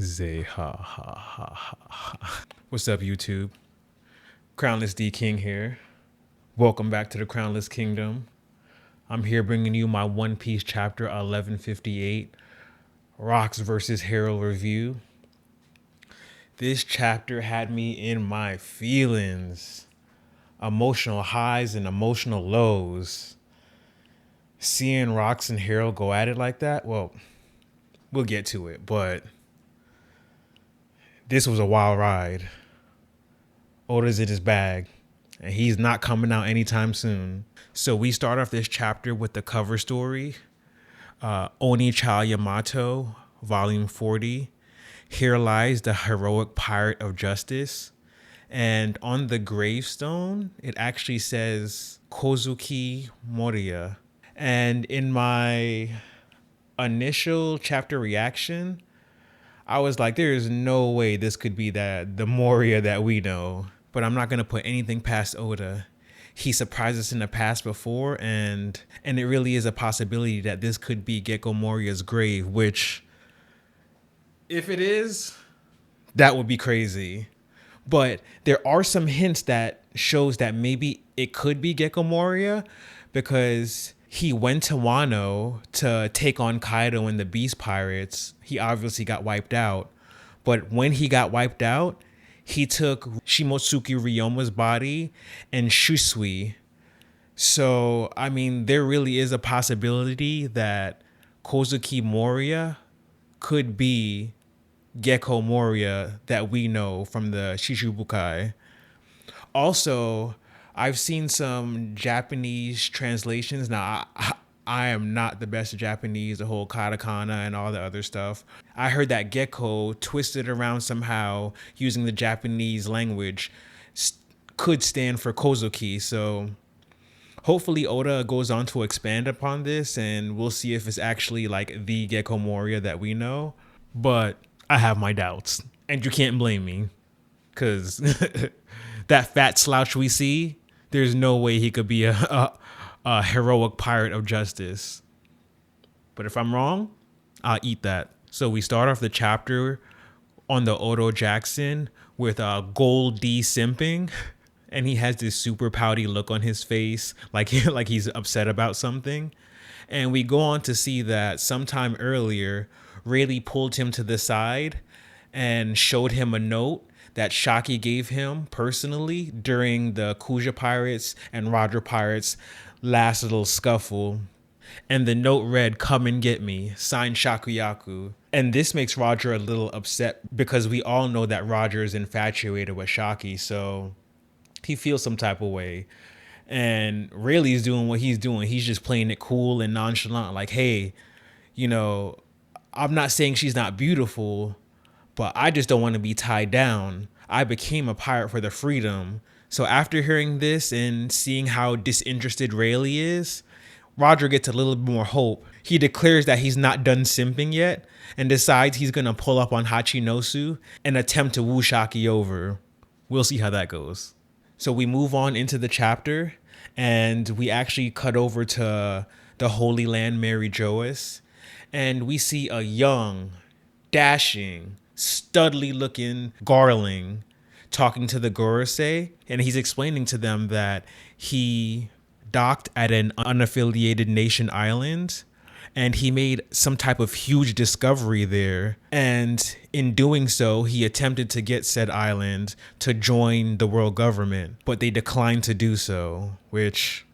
Zay ha ha ha ha ha. What's up, YouTube? Crownless D King here. Welcome back to the Crownless Kingdom. I'm here bringing you my One Piece chapter 1158, Rocks versus Hero review. This chapter had me in my feelings, emotional highs and emotional lows. Seeing Rocks and Hero go at it like that, well, we'll get to it, but this was a wild ride. Oda's in his bag, and he's not coming out anytime soon. So we start off this chapter with the cover story, Oni Cha Yamato, Volume 40. Here lies the heroic pirate of justice. And on the gravestone, it actually says Kozuki Moriya. And in my initial chapter reaction, I was like, there is no way this could be the Moria that we know. But I'm not going to put anything past Oda. He surprised us in the past before, and it really is a possibility that this could be Gecko Moria's grave, which, if it is, that would be crazy. But there are some hints that shows that maybe it could be Gecko Moria, because he went to Wano to take on Kaido and the Beast Pirates. He obviously got wiped out. But when he got wiped out, he took Shimotsuki Ryoma's body and Shusui. So, I mean, there really is a possibility that Kozuki Moria could be Gecko Moria that we know from the Shichibukai. Also, I've seen some Japanese translations. Now, I am not the best at Japanese, the whole katakana and all the other stuff. I heard that Gecko, twisted around somehow using the Japanese language, could stand for Kozuki. So hopefully Oda goes on to expand upon this, and we'll see if it's actually like the Gecko Moria that we know. But I have my doubts, and you can't blame me, because that fat slouch we see, there's no way he could be a heroic pirate of justice. But if I'm wrong, I'll eat that. So we start off the chapter on the Odo Jackson with Gold D simping, and he has this super pouty look on his face, like he's upset about something. And we go on to see that sometime earlier, Rayleigh pulled him to the side and showed him a note that Shaki gave him personally during the Kuja Pirates and Roger Pirates' last little scuffle. And the note read, "Come and get me, signed Shakuyaku." And this makes Roger a little upset, because we all know that Roger is infatuated with Shaki, so he feels some type of way. And Rayleigh's doing what he's doing. He's just playing it cool and nonchalant, like, hey, you know, I'm not saying she's not beautiful, but I just don't want to be tied down. I became a pirate for the freedom. So after hearing this and seeing how disinterested Rayleigh is, Roger gets a little bit more hope. He declares that he's not done simping yet and decides he's going to pull up on Hachinosu and attempt to woo Shaki over. We'll see how that goes. So we move on into the chapter, and we actually cut over to the Holy Land Mary Joas, and we see a young, dashing, studly looking Garling talking to the Gorosei, and he's explaining to them that he docked at an unaffiliated nation island, and he made some type of huge discovery there. And in doing so, he attempted to get said island to join the world government, but they declined to do so, which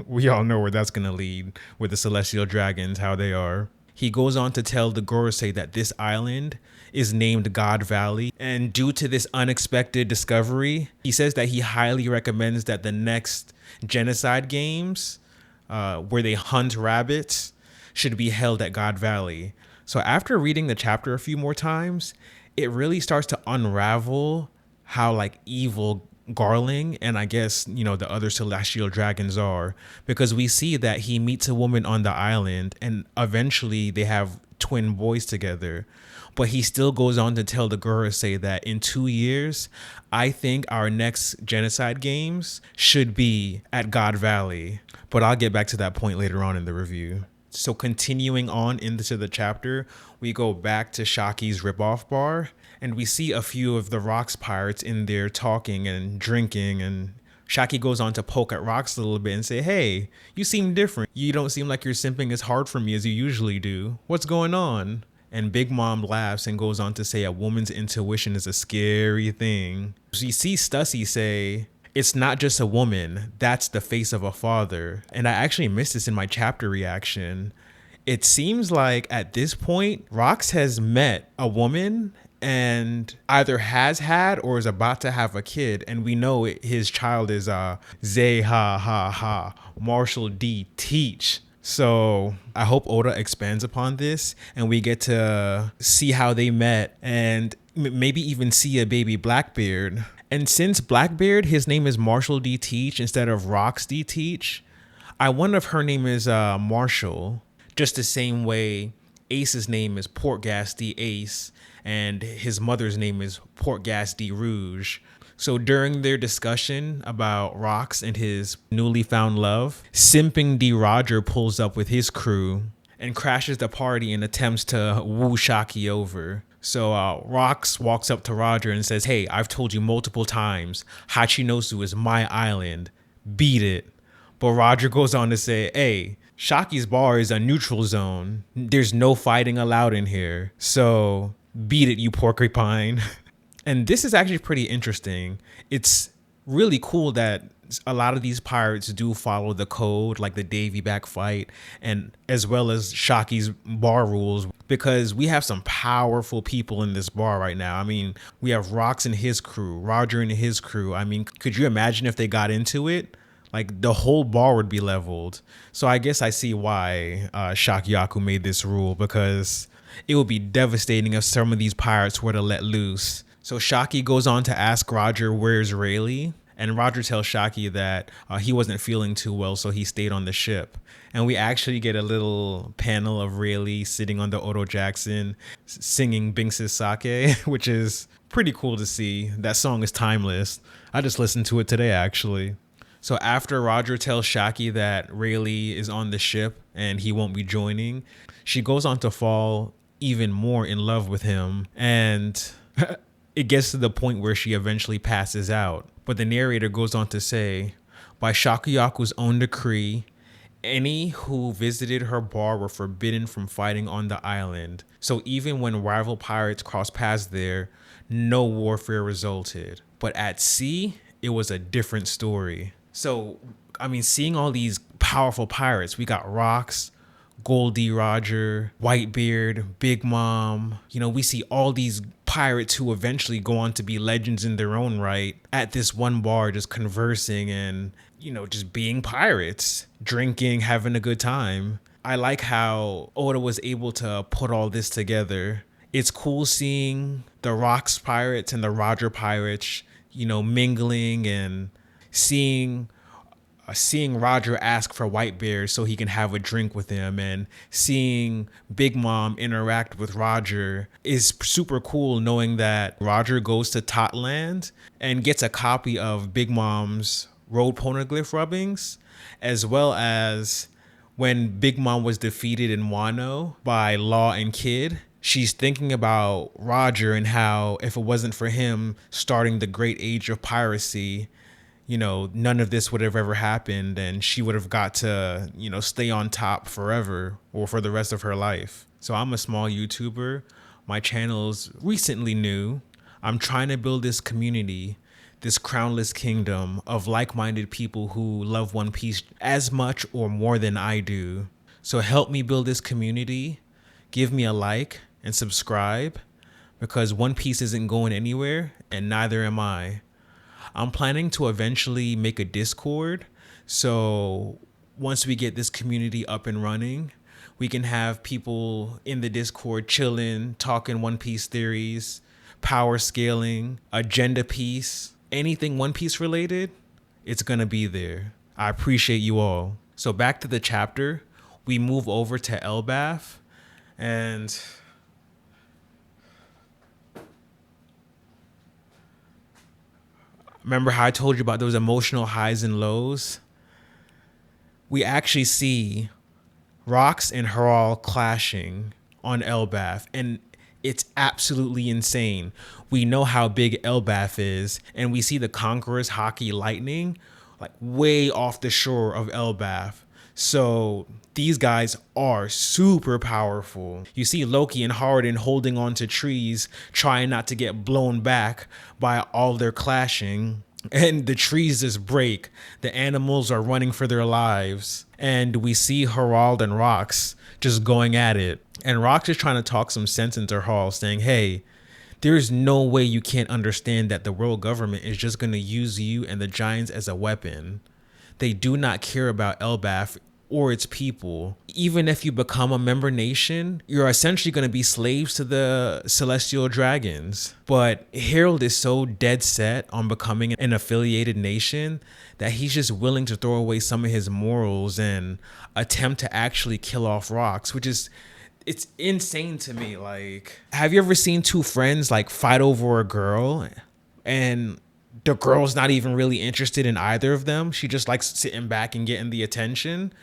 we all know where that's going to lead with the celestial dragons, how they are. He goes on to tell the Gorosei that this island is named God Valley, and due to this unexpected discovery, he says that he highly recommends that the next genocide games, where they hunt rabbits, should be held at God Valley. So after reading the chapter a few more times, it really starts to unravel how like evil Garling and I guess, you know, the other celestial dragons are, because we see that he meets a woman on the island and eventually they have twin boys together. But he still goes on to tell the Gorosei that in 2 years, I think our next genocide games should be at God Valley. But I'll get back to that point later on in the review. So continuing on into the chapter, we go back to Shaki's ripoff bar, and we see a few of the Rocks pirates in there talking and drinking, and Shaki goes on to poke at Rocks a little bit and say, "Hey, you seem different. You don't seem like you're simping as hard for me as you usually do. What's going on?" And Big Mom laughs and goes on to say a woman's intuition is a scary thing. So you see Stussy say, "It's not just a woman, that's the face of a father." And I actually missed this in my chapter reaction. It seems like at this point, Rox has met a woman and either has had or is about to have a kid. And we know his child is Zay Ha Ha Ha, Marshall D. Teach. So I hope Oda expands upon this and we get to see how they met and maybe even see a baby Blackbeard. And since Blackbeard, his name is Marshall D. Teach instead of Rox D. Teach, I wonder if her name is Marshall, just the same way Ace's name is Portgas D. Ace and his mother's name is Portgas D. Rouge. So during their discussion about Rox and his newly found love, simping D. Roger pulls up with his crew and crashes the party and attempts to woo Shaki over. So Rox walks up to Roger and says, "Hey, I've told you multiple times, Hachinosu is my island. Beat it." But Roger goes on to say, "Hey, Shaki's bar is a neutral zone. There's no fighting allowed in here. So beat it, you porcupine." And this is actually pretty interesting. It's really cool that a lot of these pirates do follow the code, like the Davy back fight, and as well as Shaki's bar rules, because we have some powerful people in this bar right now. I mean, we have Rox and his crew, Roger and his crew. I mean, could you imagine if they got into it? Like, the whole bar would be leveled. So I guess I see why Shakiyaku made this rule, because it would be devastating if some of these pirates were to let loose. So Shaki goes on to ask Roger, "Where's Rayleigh?" And Roger tells Shaki that he wasn't feeling too well, so he stayed on the ship. And we actually get a little panel of Rayleigh sitting on the Odo Jackson singing Binks' Sake, which is pretty cool to see. That song is timeless. I just listened to it today, actually. So after Roger tells Shaki that Rayleigh is on the ship and he won't be joining, she goes on to fall even more in love with him. And it gets to the point where she eventually passes out. But the narrator goes on to say, by Shakuyaku's own decree, any who visited her bar were forbidden from fighting on the island. So even when rival pirates crossed paths there, no warfare resulted. But at sea, it was a different story. So, I mean, seeing all these powerful pirates, we got Rox, Goldie Roger, Whitebeard, Big Mom. You know, we see all these pirates who eventually go on to be legends in their own right at this one bar, just conversing and, you know, just being pirates, drinking, having a good time. I like how Oda was able to put all this together. It's cool seeing the Rox pirates and the Roger pirates, you know, mingling and seeing Roger ask for Whitebeard so he can have a drink with him, and seeing Big Mom interact with Roger is super cool, knowing that Roger goes to Totland and gets a copy of Big Mom's road poneglyph rubbings, as well as when Big Mom was defeated in Wano by Law and Kid. She's thinking about Roger and how if it wasn't for him starting the great age of piracy, you know, none of this would have ever happened and she would have got to, you know, stay on top forever or for the rest of her life. So I'm a small YouTuber. My channel's recently new. I'm trying to build this community, this crownless kingdom of like-minded people who love One Piece as much or more than I do. So help me build this community. Give me a like and subscribe, because One Piece isn't going anywhere and neither am I. I'm planning to eventually make a Discord. So once we get this community up and running, we can have people in the Discord chilling, talking One Piece theories, power scaling, agenda piece, anything One Piece related, it's going to be there. I appreciate you all. So back to the chapter, we move over to Elbaf, and remember how I told you about those emotional highs and lows? We actually see Rox and Harald clashing on Elbaf, and it's absolutely insane. We know how big Elbaf is, and we see the Conqueror's hockey lightning like way off the shore of Elbaf. So these guys are super powerful. You see Loki and Harden holding on to trees, trying not to get blown back by all their clashing. And the trees just break. The animals are running for their lives. And we see Harald and Rox just going at it. And Rox is trying to talk some sense into Harald, saying, hey, there's no way you can't understand that the world government is just going to use you and the giants as a weapon. They do not care about Elbaf or its people. Even if you become a member nation, you're essentially going to be slaves to the celestial dragons. But Harold is so dead set on becoming an affiliated nation that he's just willing to throw away some of his morals and attempt to actually kill off Rox, which is, it's insane to me. Like, have you ever seen two friends like fight over a girl and the girl's not even really interested in either of them? She just likes sitting back and getting the attention.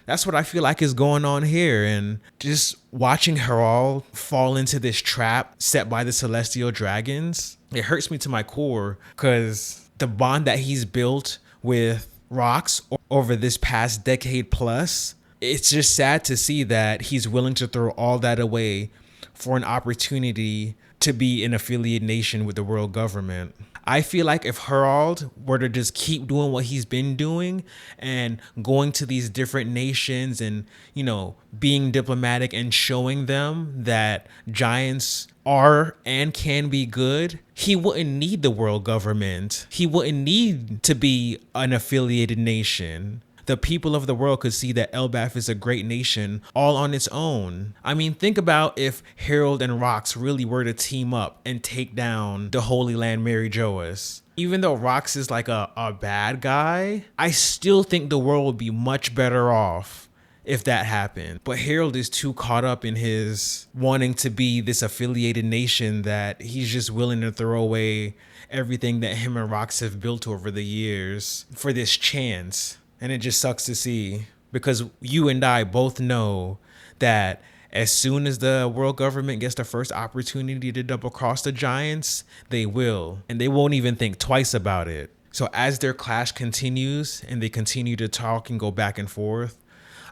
That's what I feel like is going on here. And just watching Harald fall into this trap set by the celestial dragons, it hurts me to my core, because the bond that he's built with Rox over this past decade plus, it's just sad to see that he's willing to throw all that away for an opportunity to be an affiliate nation with the world government. I feel like if Harald were to just keep doing what he's been doing and going to these different nations and, you know, being diplomatic and showing them that giants are and can be good, he wouldn't need the world government. He wouldn't need to be an affiliated nation. The people of the world could see that Elbaf is a great nation all on its own. I mean, think about if Harold and Rox really were to team up and take down the Holy Land Mary Joas. Even though Rox is like a bad guy, I still think the world would be much better off if that happened. But Harold is too caught up in his wanting to be this affiliated nation that he's just willing to throw away everything that him and Rox have built over the years for this chance. And it just sucks to see, because you and I both know that as soon as the world government gets the first opportunity to double cross the giants, they will. And they won't even think twice about it. So as their clash continues and they continue to talk and go back and forth,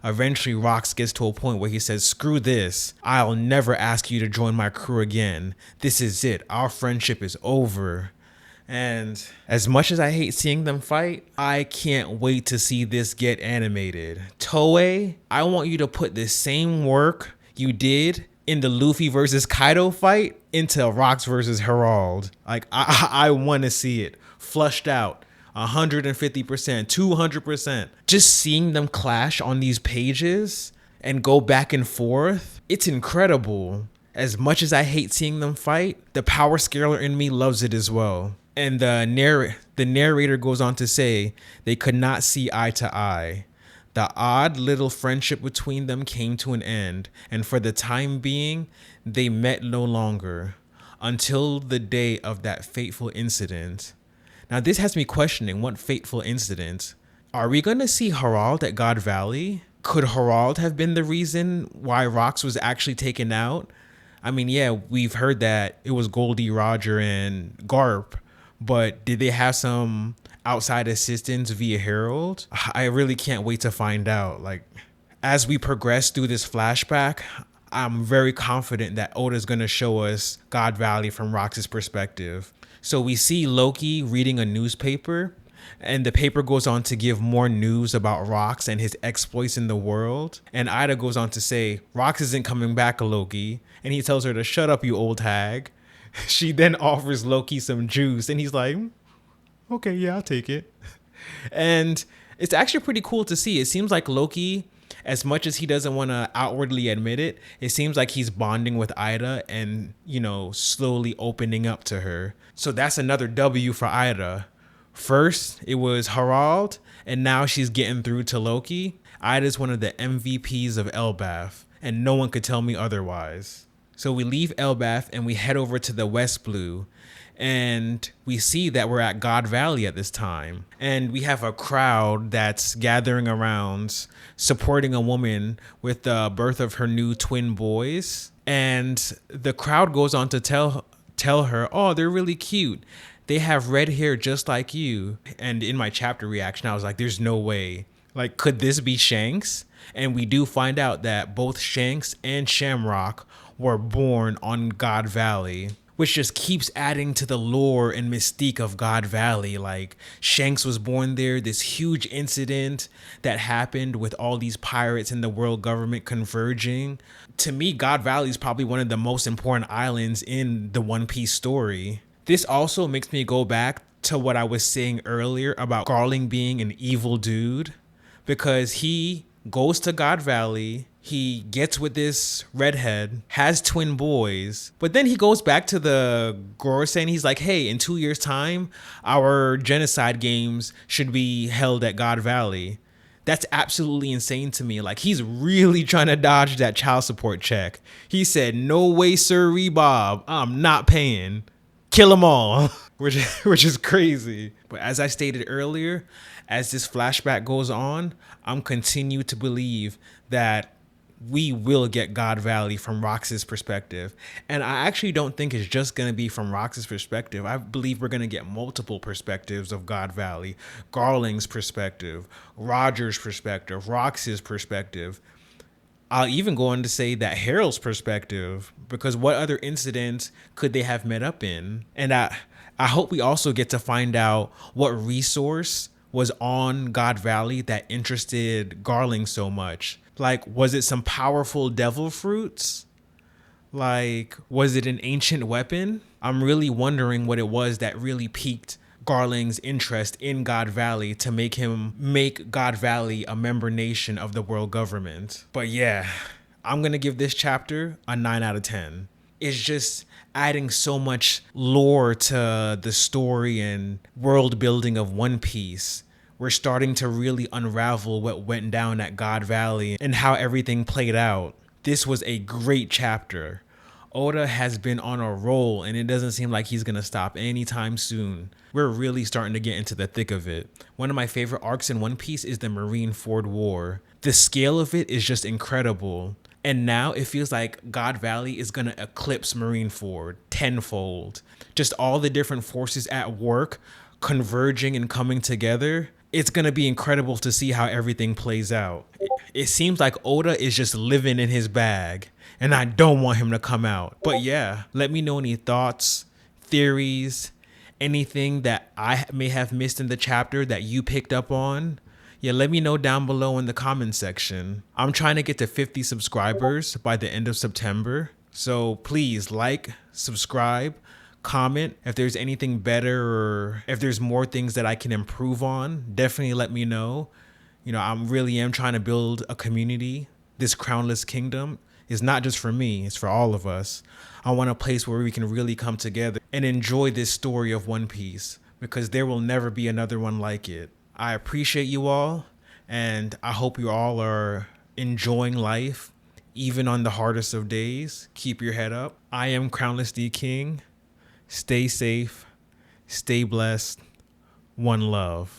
eventually Rox gets to a point where he says, screw this. I'll never ask you to join my crew again. This is it. Our friendship is over. And as much as I hate seeing them fight, I can't wait to see this get animated. Toei, I want you to put the same work you did in the Luffy versus Kaido fight into Rox versus Harald. Like, I want to see it flushed out 150%, 200%. Just seeing them clash on these pages and go back and forth, it's incredible. As much as I hate seeing them fight, the power scaler in me loves it as well. And the narrator goes on to say they could not see eye to eye. The odd little friendship between them came to an end, and for the time being, they met no longer, until the day of that fateful incident. Now, this has me questioning, what fateful incident? Are we going to see Harald at God Valley? Could Harald have been the reason why Rox was actually taken out? I mean, yeah, we've heard that it was Goldie, Roger, and Garp, but did they have some outside assistance via Harold? I really can't wait to find out. Like, as we progress through this flashback, I'm very confident that Oda's going to show us God Valley from Rox's perspective. So we see Loki reading a newspaper, and the paper goes on to give more news about Rox and his exploits in the world. And Ida goes on to say, Rox isn't coming back, Loki. And he tells her to shut up, you old hag. She then offers Loki some juice, and he's like, okay, yeah, I'll take it. And it's actually pretty cool to see. It seems like Loki, as much as he doesn't want to outwardly admit it, it seems like he's bonding with Ida and, you know, slowly opening up to her. So that's another W for Ida. First, it was Harald, and now she's getting through to Loki. Ida's one of the MVPs of Elbaf, and no one could tell me otherwise. So we leave Elbath and we head over to the West Blue. And we see that we're at God Valley at this time. And we have a crowd that's gathering around supporting a woman with the birth of her new twin boys. And the crowd goes on to tell her, oh, they're really cute. They have red hair just like you. And in my chapter reaction, I was like, there's no way. Like, could this be Shanks? And we do find out that both Shanks and Shamrock were born on God Valley, which just keeps adding to the lore and mystique of God Valley. Like, Shanks was born there, this huge incident that happened with all these pirates and the world government converging. To me, God Valley is probably one of the most important islands in the One Piece story. This also makes me go back to what I was saying earlier about Garling being an evil dude, because he goes to God Valley, he gets with this redhead, has twin boys, but then he goes back to the Gorosei and he's like, hey, in 2 years' time, our genocide games should be held at God Valley. That's absolutely insane to me. Like, he's really trying to dodge that child support check. He said, no way, sirree, Bob, I'm not paying. Kill them all, which is crazy. But as I stated earlier, as this flashback goes on, I'm continued to believe that we will get God Valley from Rox's perspective. And I actually don't think it's just going to be from Rox's perspective. I believe we're going to get multiple perspectives of God Valley. Garling's perspective, Roger's perspective, Rox's perspective. I'll even go on to say that Harold's perspective, because what other incidents could they have met up in? And I hope we also get to find out what resource was on God Valley that interested Garling so much. Like, was it some powerful devil fruits? Like, was it an ancient weapon? I'm really wondering what it was that really piqued Garling's interest in God Valley to make him make God Valley a member nation of the world government. But yeah, I'm going to give this chapter a 9 out of 10. It's just adding so much lore to the story and world building of One Piece. We're starting to really unravel what went down at God Valley and how everything played out. This was a great chapter. Oda has been on a roll, and it doesn't seem like he's going to stop anytime soon. We're really starting to get into the thick of it. One of my favorite arcs in One Piece is the Marineford War. The scale of it is just incredible. And now it feels like God Valley is going to eclipse Marineford tenfold. Just all the different forces at work converging and coming together. It's going to be incredible to see how everything plays out. It seems like Oda is just living in his bag, and I don't want him to come out. But yeah, let me know any thoughts, theories, anything that I may have missed in the chapter that you picked up on. Yeah, let me know down below in the comment section. I'm trying to get to 50 subscribers by the end of September. So please like, subscribe, comment. If there's anything better or if there's more things that I can improve on, definitely let me know. You know, I really am trying to build a community. This crownless kingdom is not just for me, it's for all of us. I want a place where we can really come together and enjoy this story of One Piece, because there will never be another one like it. I appreciate you all, and I hope you all are enjoying life, even on the hardest of days. Keep your head up. I am Crownless D King. Stay safe, stay blessed. One love.